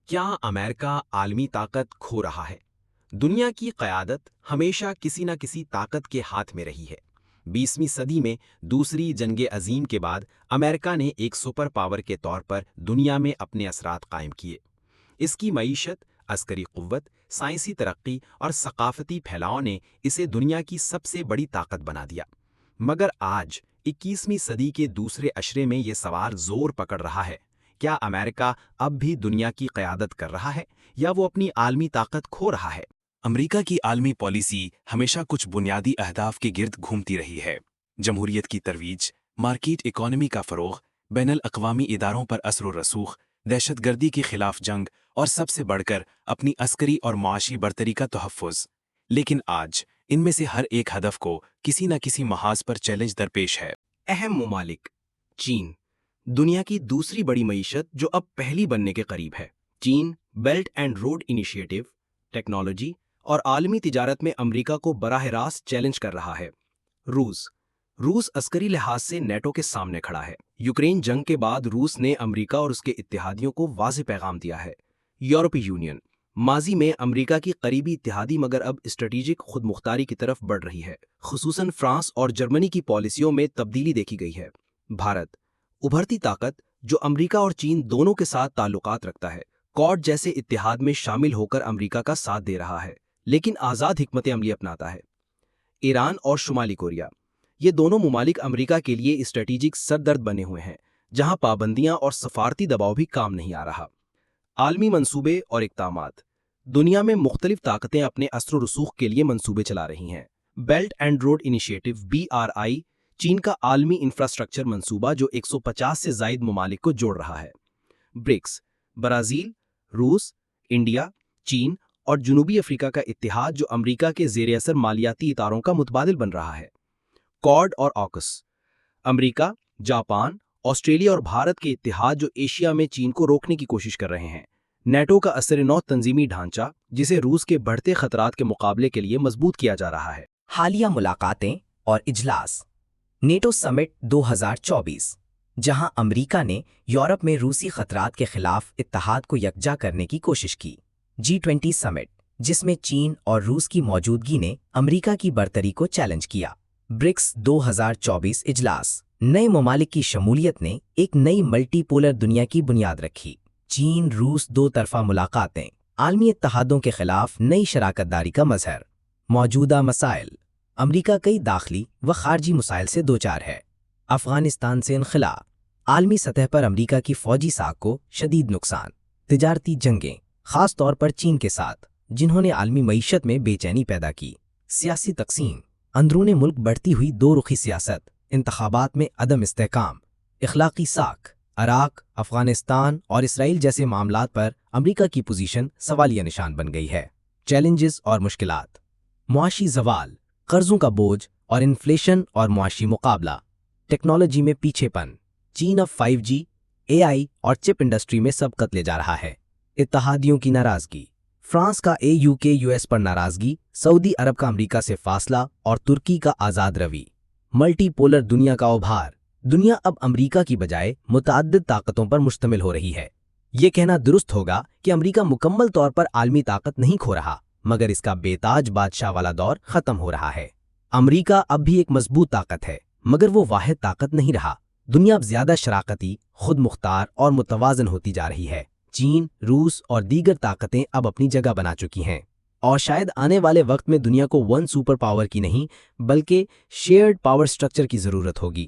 کیا امریکہ عالمی طاقت کھو رہا ہے؟ دنیا کی قیادت ہمیشہ کسی نہ کسی طاقت کے ہاتھ میں رہی ہے۔ 20ویں صدی میں دوسری جنگ عظیم کے بعد امریکہ نے ایک سپر پاور کے طور پر دنیا میں اپنے اثرات قائم کیے۔ اس کی معیشت، عسکری قوت، سائنسی ترقی اور ثقافتی پھیلاؤ نے اسے دنیا کی سب سے بڑی طاقت بنا دیا۔ مگر آج 21ویں صدی کے دوسرے اشرے میں یہ سوال زور پکڑ رہا ہے: کیا امریکہ اب بھی دنیا کی قیادت کر رہا ہے یا وہ اپنی عالمی طاقت کھو رہا ہے؟ امریکہ کی عالمی پالیسی ہمیشہ کچھ بنیادی اہداف کے گرد گھومتی رہی ہے: جمہوریت کی ترویج، مارکیٹ اکانومی کا فروغ، بین الاقوامی اداروں پر اثر و رسوخ، دہشت گردی کے خلاف جنگ اور سب سے بڑھ کر اپنی عسکری اور معاشی برتری کا تحفظ۔ لیکن آج ان میں سے ہر ایک ہدف کو کسی نہ کسی محاذ پر چیلنج درپیش ہے۔ اہم ممالک: چین، دنیا کی دوسری بڑی معیشت جو اب پہلی بننے کے قریب ہے۔ چین Belt and Road Initiative, technology اور عالمی تجارت میں امریکہ کو براہ راست چیلنج کر رہا ہے۔ روس عسکری لحاظ سے نیٹو کے سامنے کھڑا ہے۔ یوکرین جنگ کے بعد روس نے امریکہ اور اس کے اتحادیوں کو واضح پیغام دیا ہے۔ یورپی یونین، ماضی میں امریکہ کی قریبی اتحادی مگر اب اسٹریٹجک خود مختاری کی طرف بڑھ رہی ہے۔ خصوصاً فرانس اور جرمنی کی پالیسیوں میں تبدیلی دیکھی گئی ہے۔ بھارت، ابھرتی طاقت جو امریکہ اور چین دونوں کے ساتھ تعلقات رکھتا ہے، کوڈ جیسے اتحاد میں شامل ہو کر امریکہ کا ساتھ دے رہا ہے لیکن آزاد حکمت عملی اپناتا ہے۔ ایران اور شمالی کوریا، یہ دونوں ممالک امریکہ کے لیے اسٹریٹجک سردرد بنے ہوئے ہیں، جہاں پابندیاں اور سفارتی دباؤ بھی کام نہیں آ رہا۔ عالمی منصوبے اور اقدامات: دنیا میں مختلف طاقتیں اپنے اثر و رسوخ کے لیے منصوبے چلا رہی ہیں۔ Belt and Road initiative BRI، چین کا عالمی انفراسٹرکچر منصوبہ جو 150 سے زائد ممالک کو جوڑ رہا ہے۔ برکس، برازیل، روس، انڈیا، چین اور جنوبی افریقہ کا اتحاد جو امریکہ کے زیر اثر مالیاتی اطاروں کا متبادل بن رہا ہے۔ کوڈ اور آکس، امریکہ، جاپان، آسٹریلیا اور بھارت کے اتحاد جو ایشیا میں چین کو روکنے کی کوشش کر رہے ہیں۔ نیٹو کا اثر نو تنظیمی ڈھانچہ جسے روس کے بڑھتے خطرات کے مقابلے کے لیے مضبوط کیا جا رہا ہے۔ حالیہ ملاقاتیں اور اجلاس: نیٹو سمٹ 2024، جہاں امریکہ نے یورپ میں روسی خطرات کے خلاف اتحاد کو یکجا کرنے کی کوشش کی۔ G20 سمٹ، جس میں چین اور روس کی موجودگی نے امریکہ کی برتری کو چیلنج کیا۔ برکس 2024 اجلاس، نئے ممالک کی شمولیت نے ایک نئی ملٹی پولر دنیا کی بنیاد رکھی۔ چین روس دو طرفہ ملاقاتیں، عالمی اتحادوں کے خلاف نئی شراکت داری کا مظہر۔ موجودہ مسائل: امریکہ کئی داخلی و خارجی مسائل سے دوچار ہے۔ افغانستان سے انخلا، عالمی سطح پر امریکہ کی فوجی ساکھ کو شدید نقصان۔ تجارتی جنگیں، خاص طور پر چین کے ساتھ، جنہوں نے عالمی معیشت میں بے چینی پیدا کی۔ سیاسی تقسیم، اندرون ملک بڑھتی ہوئی دو رخی سیاست، انتخابات میں عدم استحکام۔ اخلاقی ساکھ، عراق، افغانستان اور اسرائیل جیسے معاملات پر امریکہ کی پوزیشن سوالیہ نشان بن گئی ہے۔ چیلنجز اور مشکلات: معاشی زوال، قرضوں کا بوجھ اور انفلیشن اور معاشی مقابلہ۔ ٹیکنالوجی میں پیچھے پن، چین اب 5G، AI اور چپ انڈسٹری میں سبقت لے جا رہا ہے۔ اتحادیوں کی ناراضگی، فرانس کا AU کے US پر ناراضگی، سعودی عرب کا امریکہ سے فاصلہ اور ترکی کا آزاد روی۔ ملٹی پولر دنیا کا ابھار، دنیا اب امریکہ کی بجائے متعدد طاقتوں پر مشتمل ہو رہی ہے۔ یہ کہنا درست ہوگا کہ امریکہ مکمل طور پر عالمی طاقت نہیں کھو رہا، مگر اس کا بے تاج بادشاہ والا دور ختم ہو رہا ہے۔ امریکہ اب بھی ایک مضبوط طاقت ہے، مگر وہ واحد طاقت نہیں رہا۔ دنیا اب زیادہ شراکتی، خود مختار اور متوازن ہوتی جا رہی ہے۔ چین، روس اور دیگر طاقتیں اب اپنی جگہ بنا چکی ہیں، اور شاید آنے والے وقت میں دنیا کو ون سپر پاور کی نہیں بلکہ شیئرڈ پاور سٹرکچر کی ضرورت ہوگی۔